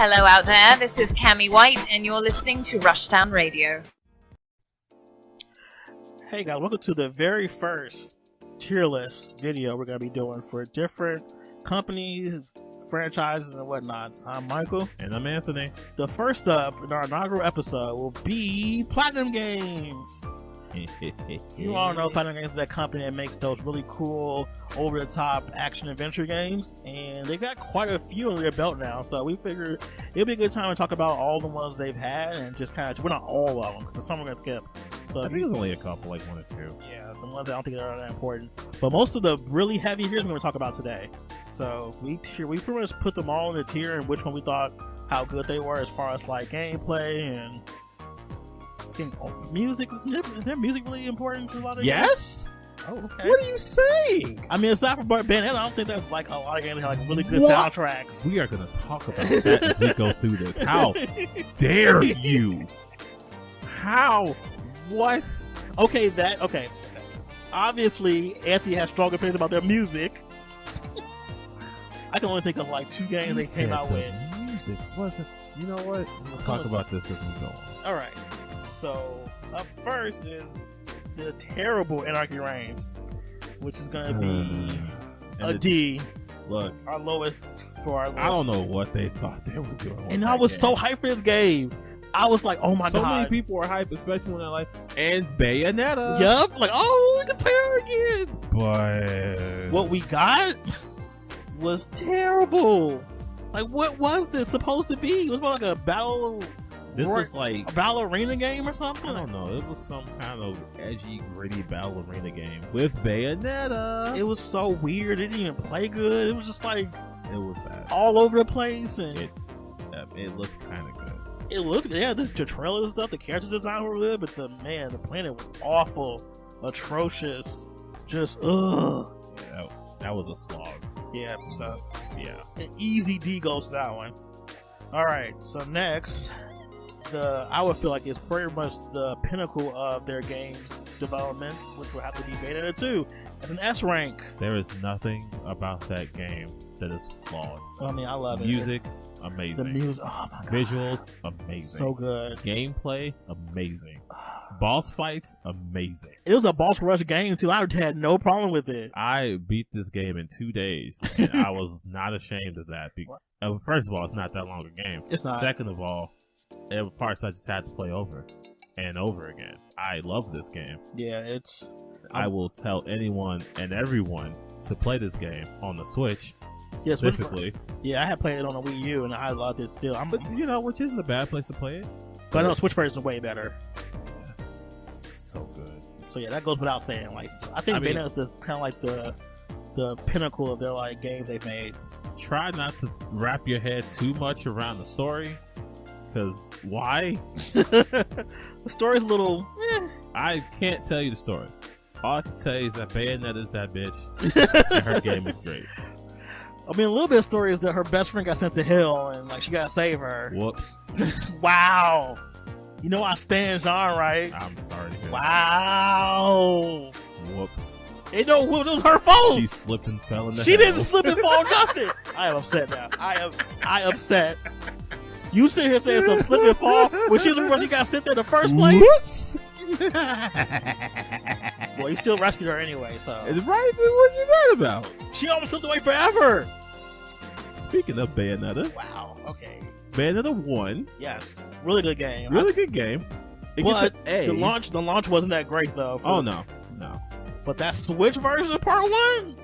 Hello out there, this is Cammy White, and you're listening to Rushdown Radio. Hey guys, welcome to the very first tier list video we're going to be doing for different companies, franchises, and whatnot. I'm Michael. And I'm Anthony. The first up in our inaugural episode will be PlatinumGames. You all know PlatinumGames is that company that makes those really cool, over-the-top action adventure games, and they've got quite a few under their belt now, so we figured it'd be a good time to talk about all the ones they've had and just kind of, we're not all of them, because some we're going to skip. So I think it's only a couple, like one or two. Yeah, the ones that I don't think are that important. But most of the really heavy hitters we're going to talk about today. So we pretty much put them all in the tier and which one we thought how good they were as far as like gameplay and music. Is their music really important to a lot of Yes? games? Oh, okay. What are you saying? I mean, aside from Bayonetta, I don't think that like a lot of games have like really good soundtracks. We are going to talk about that as we go through this. How dare you? How? What? Okay. Obviously, Anthony has strong opinions about their music. I can only think of like two games they came out with. Music wasn't. You know what? We'll talk about this as we go on. All right. So up first is the terrible Anarchy Reigns, which is going to be a D. Look, our lowest for our list. I don't know what they thought they were doing. And I was so hyped for this game. I was like, oh my God. So many people were hyped, especially when they're like, and Bayonetta. Yup. Like, oh, we can play her again. But what we got was terrible. Like, what was this supposed to be? It was more like a battle. This was like a battle arena game or something? I don't know. It was some kind of edgy, gritty battle arena game with Bayonetta. It was so weird. It didn't even play good. It was just like it was bad, all over the place, and it looked kind of good. It looked, yeah, the trailer and stuff, the character design were good, but the planet was awful, atrocious, just ugh. Yeah, that was a slog. Yeah, so yeah, an easy D goes to that one. All right, so next. I would feel like it's pretty much the pinnacle of their game's development, which will have to be Bayonetta 2 as an S rank. There is nothing about that game that is flawed. I mean, I love it. Music, amazing. The music, oh my God. Visuals, amazing. So good. Gameplay, amazing. Boss fights, amazing. It was a boss rush game too. I had no problem with it. I beat this game in 2 days, and I was not ashamed of that. First of all, it's not that long a game. It's not. Second of all, there were parts I just had to play over and over again. I love this game. Yeah, I will tell anyone and everyone to play this game on the Switch. Yeah, specifically. Yeah, I had played it on a Wii U and I loved it still. But you know, which isn't a bad place to play it. But no, Switch version is way better. Yes, so good. So yeah, that goes without saying. Like, I think Bayonetta is just kind of like the pinnacle of their like games they've made. Try not to wrap your head too much around the story. Because why? The story's a little I can't tell you the story. All I can tell you is that Bayonetta is that bitch and her game is great. I mean, a little bit of story is that her best friend got sent to hell and like she gotta save her. Whoops. Wow. You know I stand Jean, right? I'm sorry to hear wow. That. Whoops. It was her fault. She slipped and fell in the She didn't slip and fall nothing. I am upset now. I upset. You sit here saying some slip and fall when she was the one you got sent there in the first place? Whoops! Well, you still rescued her anyway, so. It's right. What you mad about? She almost slipped away forever. Speaking of Bayonetta. Wow, okay. Bayonetta 1. Yes, really good game. Really good game. It but gets an A. The launch wasn't that great, though. Oh, no. But that Switch version of Part 1?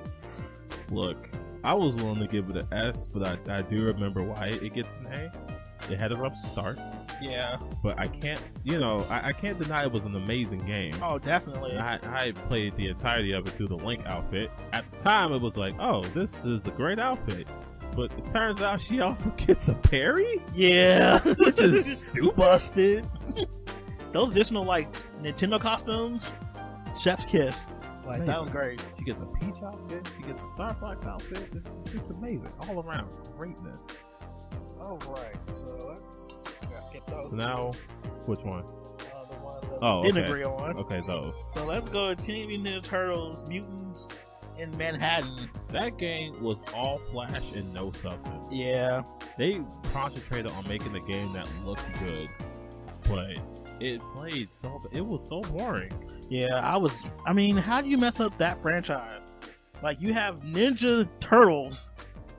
Look, I was willing to give it an S, but I do remember why it gets an A. It had a rough start. Yeah. But I can't, I can't deny it was an amazing game. Oh, definitely. I played the entirety of it through the Link outfit. At the time, it was like, oh, this is a great outfit. But it turns out she also gets a parry? Yeah. Which is stupid. Busted. Those additional, like, Nintendo costumes, chef's kiss. Like, amazing. That was great. She gets a Peach outfit. She gets a Starfox outfit. It's just amazing. All around greatness. All right, so let's skip those. So now, which one? The one that we didn't agree on. Okay, those. So let's go to Teenage Mutant Ninja Turtles, Mutants in Manhattan. That game was all flash and no substance. Yeah. They concentrated on making the game that looked good, but it was so boring. Yeah, I mean, how do you mess up that franchise? Like, you have Ninja Turtles.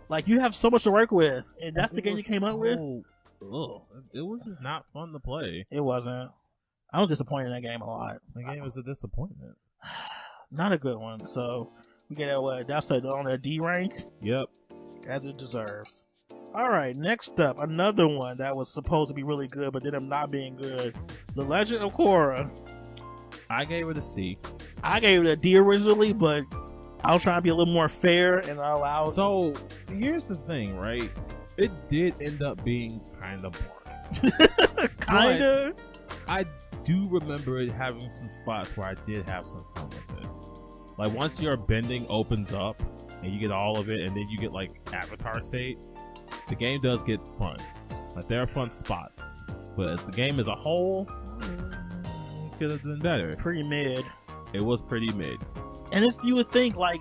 Like, you have so much to work with, and that's the game you came up with? Ugh. It was just not fun to play. It wasn't. I was disappointed in that game a lot. The game was a disappointment. Not a good one. So we get that's on a D rank. Yep. As it deserves. All right, next up, another one that was supposed to be really good, but ended up not being good. The Legend of Korra. I gave it a C. I gave it a D originally, but I was trying to be a little more fair and I allowed. So here's the thing, right? It did end up being kind of boring. Kinda. I do remember it having some spots where I did have some fun with it. Like once your bending opens up and you get all of it, and then you get like Avatar state, the game does get fun. Like there are fun spots, but as the game as a whole, it could have been better. Pretty mid. It was pretty mid. And you would think like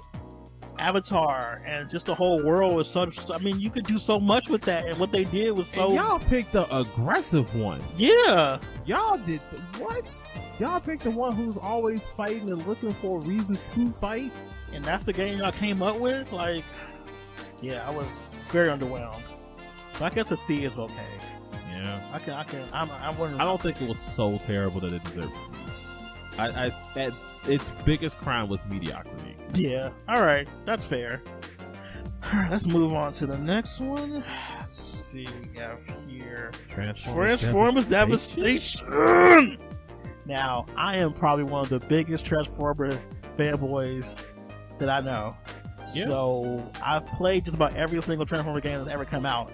Avatar and just the whole world was such. I mean, you could do so much with that, and what they did was so. And y'all picked the aggressive one. Yeah, y'all did what? Y'all picked the one who's always fighting and looking for reasons to fight, and that's the game y'all came up with. Like, yeah, I was very underwhelmed. But I guess a C is okay. Yeah, I don't think it was so terrible that it deserved it. At its biggest crime was mediocrity. Yeah, all right, that's fair. All right, let's move on to the next one. Let's see, we have here Transformers Devastation. Now, I am probably one of the biggest Transformer fanboys that I know. Yeah. So I've played just about every single Transformer game that's ever come out.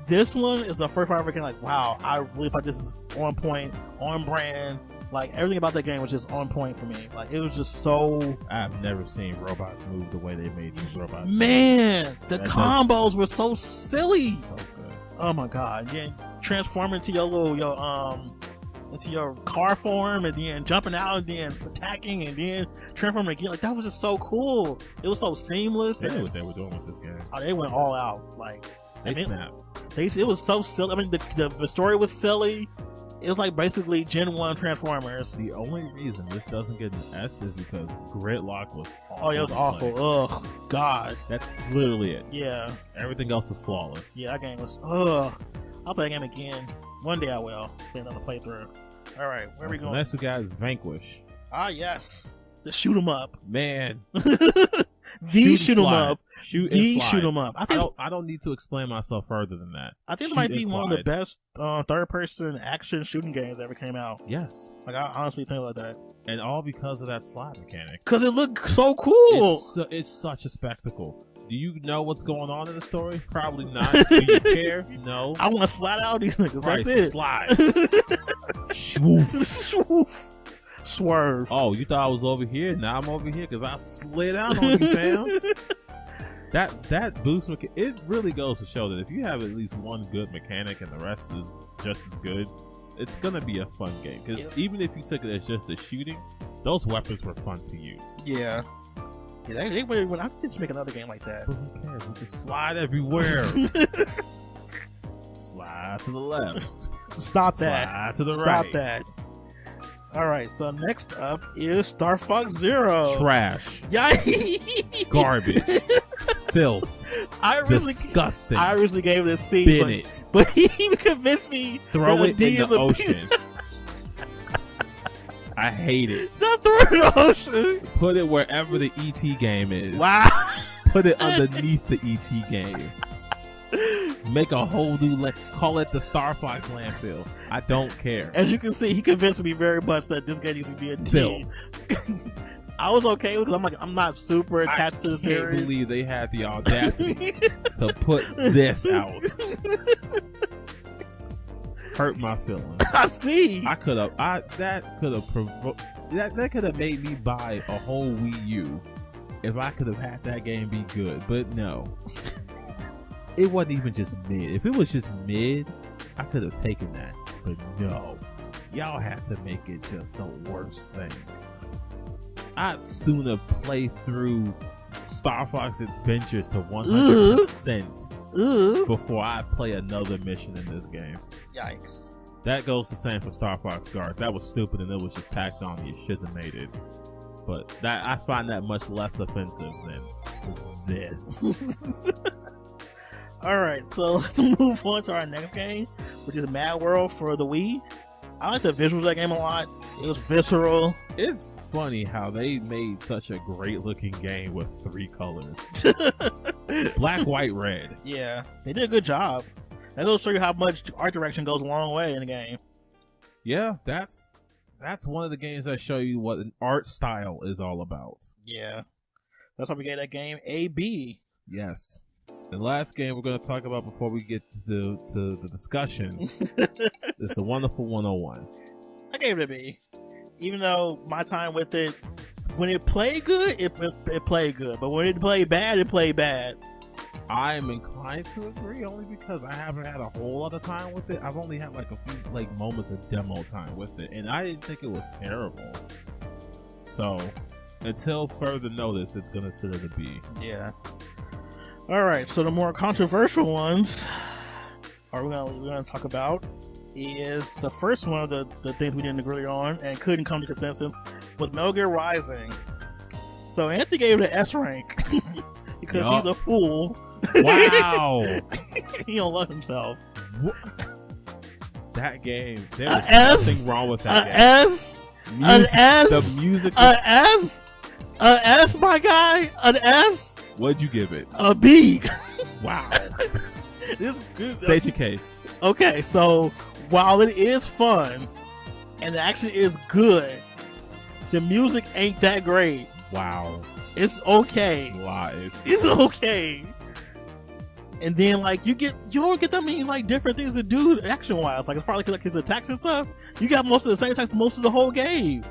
This one is the first time I ever came like, wow, I really thought this is on point, on brand. Like, everything about that game was just on point for me. Like, it was just so... I've never seen robots move the way they made these robots. Man, the combos were so silly. So good. Oh my god. And then transforming into into your car form, and then jumping out, and then attacking, and then transforming again. Like, that was just so cool. It was so seamless. They knew what they were doing with this game. Oh, they went all out. Like, they snapped. It was so silly. I mean, the story was silly. It was like basically Gen 1 Transformers. The only reason this doesn't get an S is because Gridlock was awful. Oh, yeah, it was awful. Ugh, God. That's literally it. Yeah. Everything else is flawless. Yeah, that game was, ugh. I'll play that game again. One day I will. Play another playthrough. All right, where are we going? Next we got is Vanquish. Ah, yes. The shoot 'em up. Man. Shoot 'em up. Shoot em up. I don't need to explain myself further than that. I think it might be one of the best third-person action shooting games that ever came out. Yes. Like, I honestly think like that. And all because of that slide mechanic. Because it looked so cool. It's such a spectacle. Do you know what's going on in the story? Probably not. Do you care? No. I want to slide out these niggas. Right, That's it. Slide. Swoof. Swerve. Oh, you thought I was over here? Now I'm over here because I slid out on you, fam. That boost mechanic, it really goes to show that if you have at least one good mechanic and the rest is just as good, it's gonna be a fun game. Because even if you took it as just a shooting, those weapons were fun to use. Yeah. Yeah, I think they should make another game like that. But who cares? We just slide everywhere. Slide to the left. Stop that. Slide to the right. Stop that. All right, so next up is Starfox Zero. Trash. Yikes. Garbage. Filth. Disgusting. I originally gave it a C, but he convinced me. Throw it in the ocean. I hate it. Not throw it in the ocean. Put it wherever the ET game is. Wow. Put it underneath the ET game. Make a whole new call it the Starfox landfill. I don't care. As you can see, he convinced me very much that this game needs to be a T. I was okay with it because I'm not super attached to the series. I can't believe they had the audacity to put this out. Hurt my feelings. I see. That could have made me buy a whole Wii U if I could have had that game be good, but no. It wasn't even just mid. If it was just mid, I could have taken that. But no. Y'all had to make it just the worst thing. I'd sooner play through Starfox Adventures to 100% before I play another mission in this game. Yikes. That goes the same for Starfox Guard. That was stupid and it was just tacked on. You shouldn't have made it. But that I find that much less offensive than this. Alright, so let's move on to our next game, which is Mad World for the Wii. I like the visuals of that game a lot. It was visceral. It's funny how they made such a great looking game with 3 colors. Black, white, red. Yeah, they did a good job. That goes to show you how much art direction goes a long way in the game. Yeah, that's one of the games that show you what an art style is all about. Yeah. That's why we gave that game a B. Yes. The last game we're going to talk about before we get to the discussion is the Wonderful 101. I gave it a B. Even though my time with it, when it played good, it played good. But when it played bad, it played bad. I am inclined to agree only because I haven't had a whole lot of time with it. I've only had like a few moments of demo time with it, and I didn't think it was terrible. So until further notice, it's going to sit at a B. Yeah. Alright, so the more controversial ones we're gonna talk about is the first one of the things we didn't agree on and couldn't come to consensus was Metal Gear Rising. So Anthony gave it an S rank because he's a fool. Wow. He don't love himself. What? That game, there was nothing wrong with that game. An S, the music, an S, my guy, an S. What'd you give it? A B. Wow. This good. State your case. Okay, so while it is fun and the action is good, the music ain't that great. Wow. It's okay. Lies. It's okay. And then you don't get that many different things to do action wise. As far as his attacks and stuff, you got most of the same attacks most of the whole game.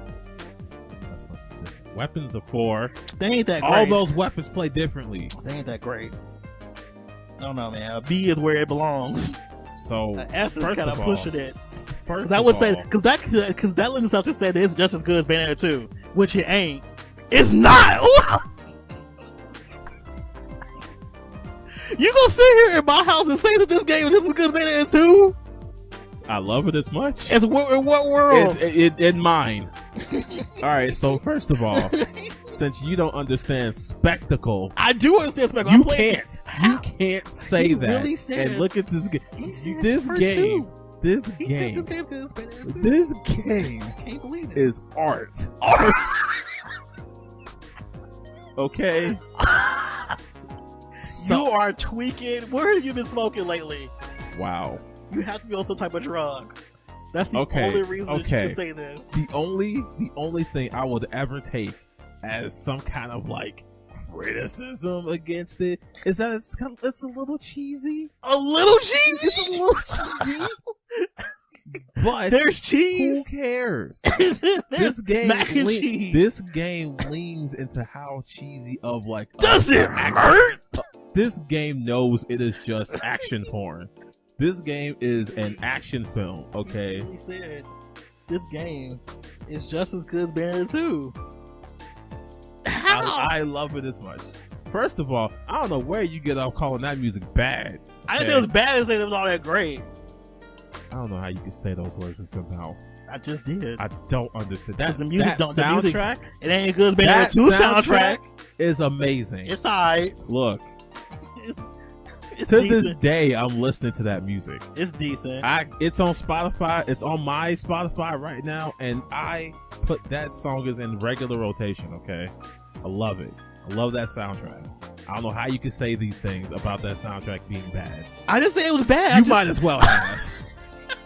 Weapons are 4. They ain't that great. All those weapons play differently. They ain't that great. I don't know, man. A B is where it belongs. So a S is kind of pushing it. Because I would say because that lends itself to say that it's just as good as Bayonetta 2, which it ain't. It's not. You gonna sit here in my house and say that this game is just as good as Bayonetta 2? I love it as much. In what world? In mine. All right. So first of all, since you don't understand spectacle, I do understand spectacle. You can't say he that. Really said, and look at this game. This game. This game Can't believe it. is art. Okay. You are tweaking. Where have you been smoking lately? Wow. You have to be on some type of drug. That's the only reason that you can say this. The only thing I would ever take as some kind of criticism against it is that it's a little cheesy. A little cheesy? It's a little cheesy. But there's cheese. Who cares? This game This game leans into how cheesy of does it hurt? This game knows it is just action porn. This game is an action film, okay? He really said this game is just as good as Bayonetta 2. How? I love it as much. First of all, I don't know where you get off calling that music bad. I didn't say it was bad. I didn't say it was all that great. I don't know how you can say those words with your mouth. I just did. I don't understand. That soundtrack, it ain't as good as Bayonetta 2 soundtrack. Is amazing. It's alright. Look. It's to decent. this day, I'm listening to that music. It's decent. It's on Spotify. It's on my Spotify right now, and I put that song is in regular rotation. Okay, I love it. I love that soundtrack. I don't know how you can say these things about that soundtrack being bad. I just say it was bad. You might as well have.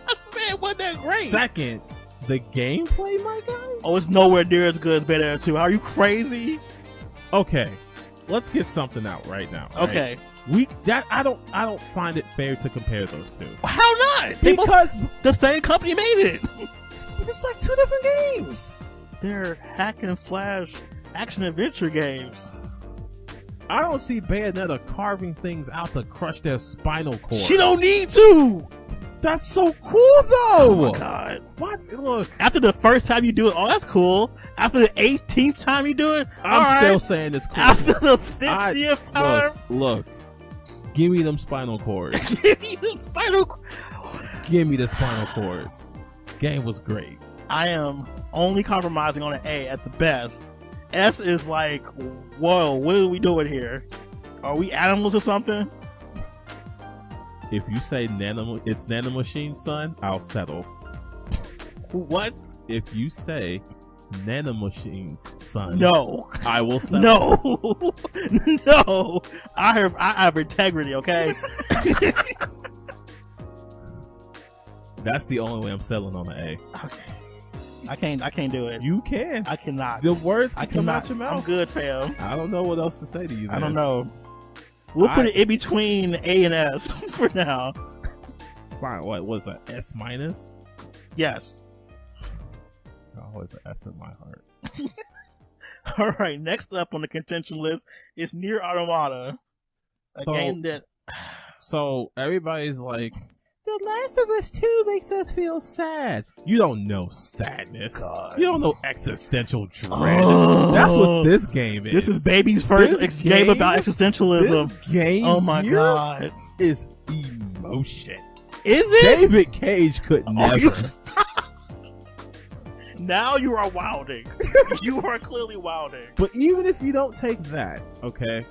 I said it wasn't that great. Second, the gameplay, my guy. Oh, it's nowhere near as good as Bayonetta 2. Are you crazy? Okay, let's get something out right now. Right? Okay. I don't find it fair to compare those two. How not? Because the same company made it. It's like 2 different games. They're hack and slash action adventure games. I don't see Bayonetta carving things out to crush their spinal cord. She don't need to. That's so cool though. Oh my god. god. What? Look, After the first time you do it, oh, that's cool. After the 18th time you do it, I'm still saying it's cool. After the 50th time, look, give me them spinal cords. give me the spinal. Give me the spinal cords. Game was great. I am only compromising on an A at the best. S is like, whoa, what are we doing here? Are we animals or something? If you say it's nanomachine, son, I'll settle. What? If you say nanomachines, son, No, I will settle. No, no. I have integrity. Okay. That's the only way I'm settling on an A. I can't do it. You can. I cannot. The words can I come cannot. out your mouth. I'm good, fam. I don't know what else to say to you. I don't know. We'll put it in between A and S for now. Fine. What was that? S minus? Yes. Always an S in my heart. All right. Next up on the contention list is Nier Automata, a game that. So everybody's like, The Last of Us 2 makes us feel sad. You don't know sadness. God. You don't know existential dread. That's what this game is. This is baby's first game about existentialism. This game oh my god, is emotion. Is it? David Cage could never. You stop. Now you are wilding. You are clearly wilding. But even if you don't take that, okay,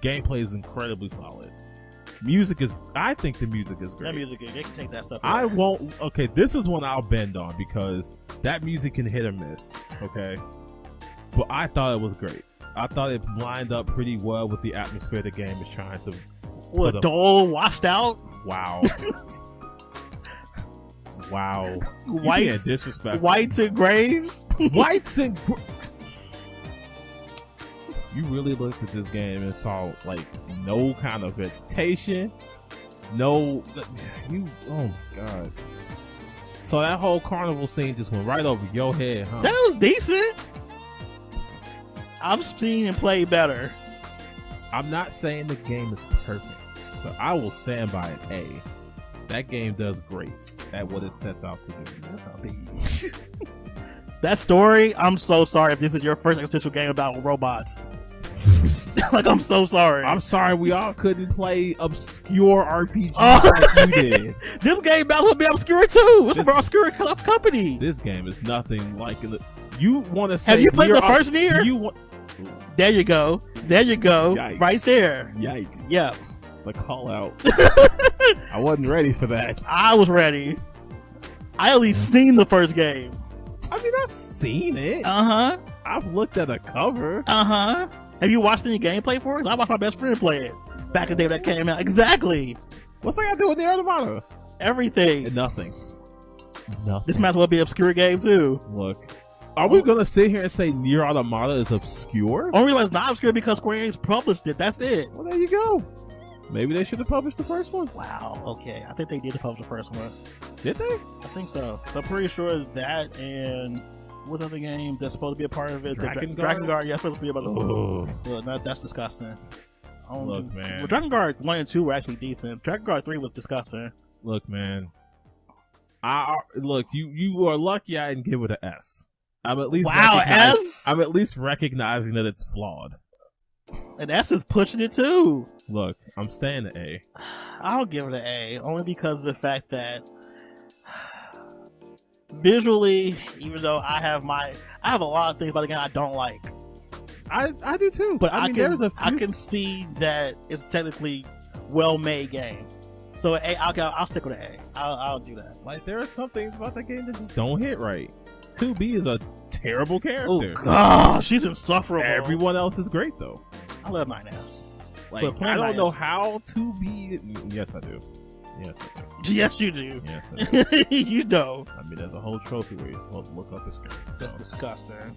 gameplay is incredibly solid. I think the music is great. That music, they can take that stuff. I won't. Okay, this is one I'll bend on because that music can hit or miss. Okay, but I thought it was great. I thought it lined up pretty well with the atmosphere the game is trying to. What, dull, washed out? Wow. Wow. Whites, disrespectful. Whites and grays. Whites and. You really looked at this game and saw like no kind of vegetation, no. Oh my god! So that whole carnival scene just went right over your head, huh? That was decent. I've seen and played better. I'm not saying the game is perfect, but I will stand by an A. That game does great at what it sets out to do. That's how big. That story. I'm so sorry if this is your first existential game about robots. Like, I'm so sorry. I'm sorry we all couldn't play obscure RPG like you did. This game about to be obscure too. It's from obscure company. This game is nothing like you want to say. Have you played the first Nier? There you go. There you go. Yikes. Right there. Yikes. Yep. The call out. I wasn't ready for that. I was ready. I at least seen the first game. I mean, I've seen it. Uh-huh. I've looked at a cover. Uh-huh. Have you watched any gameplay for it? I watched my best friend play it back in the day that came out. Exactly. What's that got to do with Nier Automata? Everything. Nothing. This might as well be an obscure game too. Look, are we gonna sit here and say Nier Automata is obscure? Only reason it's not obscure because Square Enix published it. That's it. Well, there you go. Maybe they should have published the first one. Wow. Okay. I think they did publish the first one. Did they? I think so. So I'm pretty sure that and what other games that's supposed to be a part of it? Dragon Guard. Yeah, supposed to be about the. That's disgusting. Look, man. Well, Dragon Guard 1 and 2 were actually decent. Dragon Guard 3 was disgusting. Look, man. Look, you are lucky I didn't give it an S. I'm at least S. I'm at least recognizing that it's flawed. And S is pushing it too. Look, I'm staying at A. I'll give it an A only because of the fact that visually, even though I have a lot of things about the game I don't like. I do too. But I can see that it's technically well-made game. So A, I'll stick with an A. I'll do that. Like, there are some things about that game that just don't hit right. 2B is a terrible character. Oh god, she's insufferable. Everyone else is great though. I love 9S. Like, I don't know how 2B. Yes, I do. Yes, I do. Yes, you do. Yes, I do. You know. I mean, there's a whole trophy where you're supposed to look up the screen. So. That's disgusting.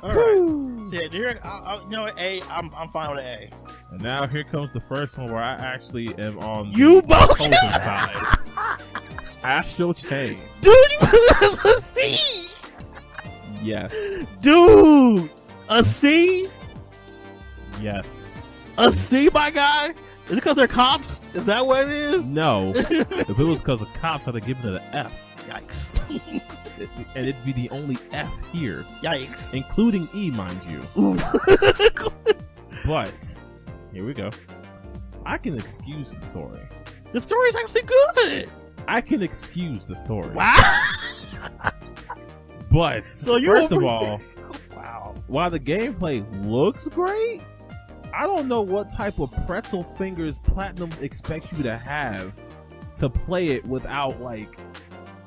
All right. So yeah, you know what, A, I'm fine with an A. And now here comes the first one where I actually am on the opposing side. Astral Chain. Dude, you put it as a C. Yes. Dude, a C? Yes. A C, my guy? Is it because they're cops? Is that what it is? No. If it was because of cops, I'd have given it an F. Yikes. And it'd be the only F here, Yikes. including E, mind you. Ooh. But here we go. I can excuse the story. The story's actually good. I can excuse the story. Wow. But So first of all, wow. while the gameplay looks great, I don't know what type of pretzel fingers Platinum expects you to have to play it without like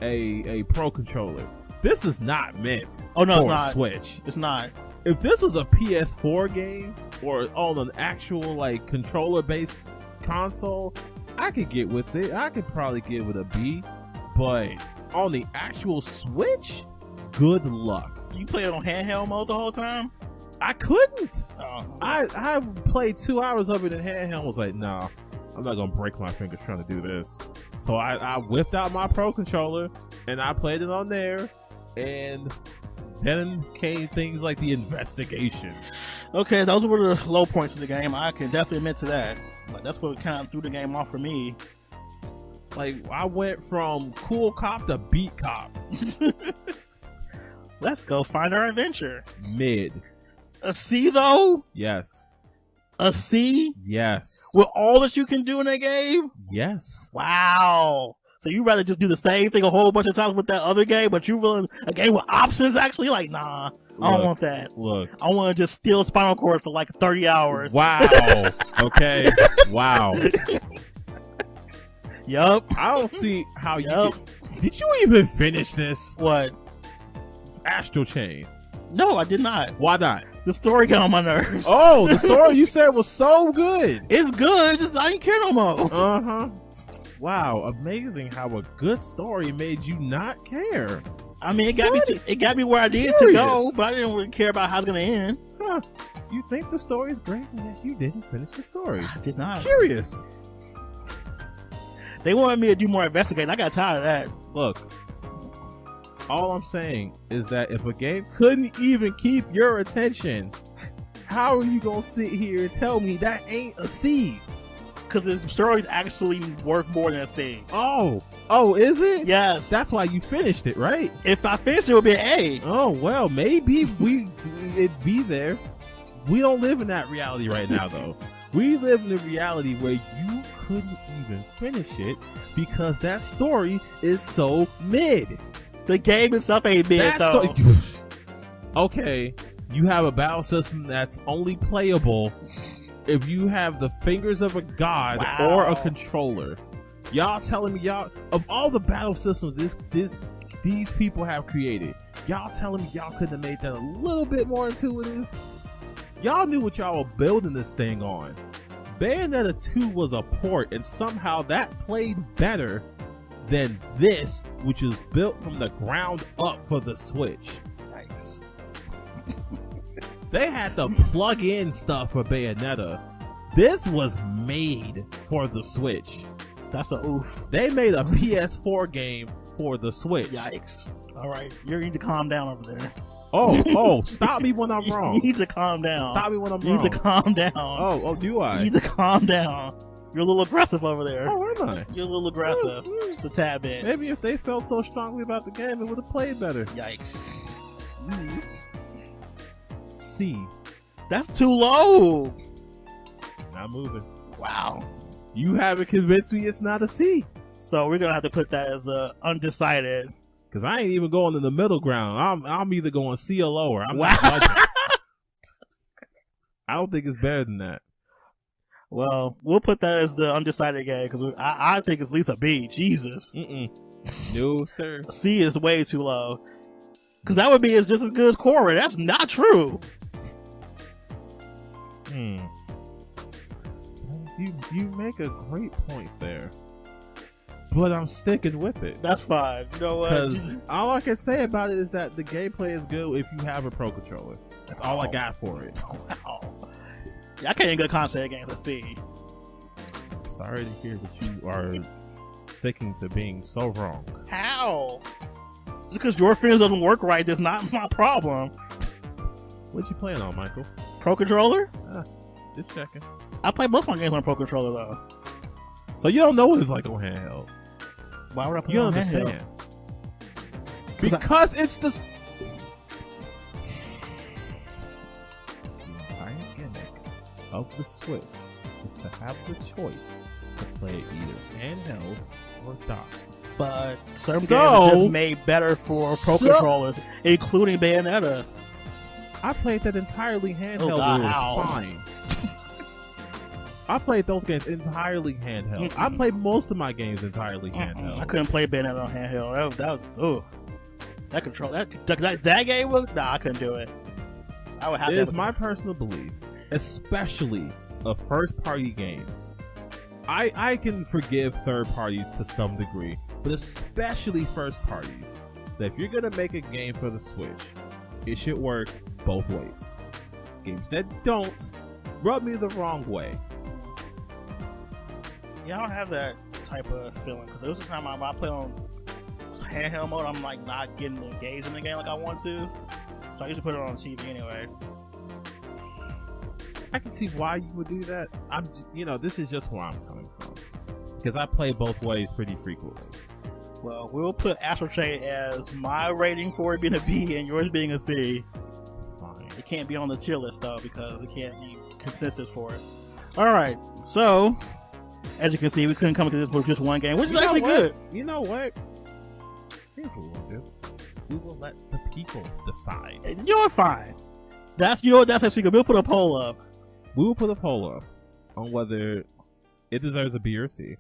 a pro controller. This is not meant Oh no, for it's not. a Switch. It's not. If this was a PS4 game or on an actual like controller based console, I could get with it. I could probably give it a B. But on the actual Switch, good luck. You played it on handheld mode the whole time? I couldn't. Oh. I played 2 hours of it in handheld. Was like, nah, I'm not gonna break my fingers trying to do this. So I whipped out my pro controller and I played it on there. And then came things like the investigation. Okay, those were the low points of the game. I can definitely admit to that. Like that's what kind of threw the game off for me. Like I went from cool cop to beat cop. Let's go find our adventure. Mid. A C though? Yes. A C? Yes. With all that you can do in that game? Yes. Wow. So you rather just do the same thing a whole bunch of times with that other game, but you willing a game with options actually? You're like, nah, I don't want that. Look. I want to just steal Spinal Cord for like 30 hours. Wow. Okay. Wow. Yup. I don't see how you Yup. did you even finish this? What? Astral Chain. No, I did not. Why not? The story got on my nerves. Oh, the story you said was so good. It's good, just I ain't care no more. Uh-huh. Wow, amazing how a good story made you not care. I mean, it got me where I needed to go, but I didn't really care about how it's gonna end. Huh. You think the story's great, and yet you didn't finish the story. I did not. Curious. They wanted me to do more investigating. I got tired of that. Look, all I'm saying is that if a game couldn't even keep your attention, how are you gonna sit here and tell me that ain't a C? Because the story's actually worth more than a C. Oh, is it? Yes. That's why you finished it, right? If I finished it, it would be an A. Oh, well, maybe it'd be there. We don't live in that reality right now, though. We live in a reality where you couldn't even finish it because that story is so mid. The game itself ain't mid, though. Okay, you have a battle system that's only playable if you have the fingers of a god or a controller. Y'all telling me of all the battle systems these people have created, y'all telling me y'all couldn't have made that a little bit more intuitive? Y'all knew what y'all were building this thing on. Bayonetta 2 was a port, and somehow that played better than this, which is built from the ground up for the Switch. Nice. They had to plug in stuff for Bayonetta. This was made for the Switch. That's a oof. They made a PS4 game for the Switch. Yikes. All right, you need to calm down over there. Oh, stop me when I'm wrong. You need to calm down. Stop me when I'm You wrong. need to calm down. Oh, do I? You need to calm down. You're a little aggressive over there. Oh, am I? You're a little aggressive. Just a tad bit. Maybe if they felt so strongly about the game, it would have played better. Yikes. C. That's too low. Not moving. Wow. You haven't convinced me it's not a C. So we're gonna have to put that as a undecided. Cause I ain't even going in the middle ground. I'm either going C or lower. I'm Wow. not budging. I don't think it's better than that. Well, we'll put that as the undecided game because I think it's at least a B. Jesus. No, sir. C is way too low. Because that would be just as good as Korra. That's not true. You make a great point there. But I'm sticking with it. That's fine. You know what? Because all I can say about it is that the gameplay is good if you have a pro controller. That's all I got for it. Wow. Yeah, I can't even get concept against a C. Sorry to hear that you are sticking to being so wrong. How? Just because your fingers doesn't work right, that's not my problem. What you playing on, Michael? Pro controller? Just checking. I play both my games on pro controller though. So you don't know what it's like on handheld. Why would I play You on understand? handheld? Because it's the entire gimmick of the Switch is to have the choice to play it either handheld or dock. But some games are just made better for pro controllers, including Bayonetta. I played that entirely handheld. God, it was fine. I played those games entirely handheld. I played most of my games entirely handheld. I couldn't play Bayonetta on handheld. That was that control that game was I couldn't do it. I would have. It is my personal belief, especially of first party games. I can forgive third parties to some degree, but especially first parties, that if you're gonna make a game for the Switch, it should work both ways. Games that don't rub me the wrong way. Yeah, I don't have that type of feeling because there was a time I play on handheld mode, I'm like not getting engaged in the game like I want to, so I used to put it on TV anyway. I can see why you would do that. This is just where I'm coming from, because I play both ways pretty frequently. Well, we'll put Astral Chain as my rating for it being a B and yours being a C. Fine. It can't be on the tier list though because it can't be consensus for it. All right, so as you can see, we couldn't come to this with just one game, which is actually good. You know what? Here's what we'll do. We will let the people decide. You know what? Fine. That's actually good. We'll put a poll up. We will put a poll up on whether it deserves a B or C.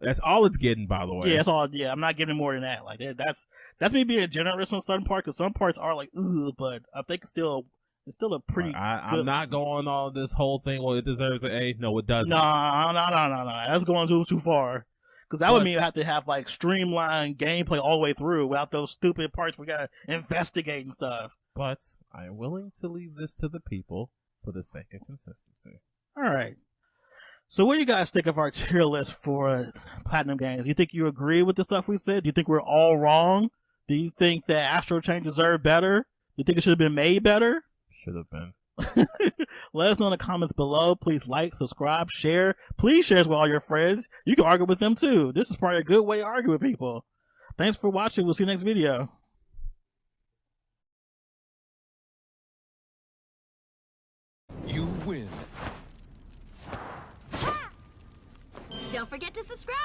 That's all it's getting, by the way. Yeah, that's all. Yeah, I'm not giving more than that. Like that's me being generous on some parts, because some parts are like, ugh, but I think it's still a pretty. I'm not going on this whole thing. Well, it deserves an A. No, it doesn't. No. That's going too far. Because that would mean you have to have like streamlined gameplay all the way through without those stupid parts we gotta investigate and stuff. But I am willing to leave this to the people for the sake of consistency. All right. So what do you guys think of our tier list for Platinum Games? Do you think you agree with the stuff we said? Do you think we're all wrong? Do you think that Astral Chain deserved better? Do you think it should have been made better? Should have been. Let us know in the comments below. Please like, subscribe, share. Please share this with all your friends. You can argue with them too. This is probably a good way to argue with people. Thanks for watching. We'll see you next video. You win. Don't forget to subscribe!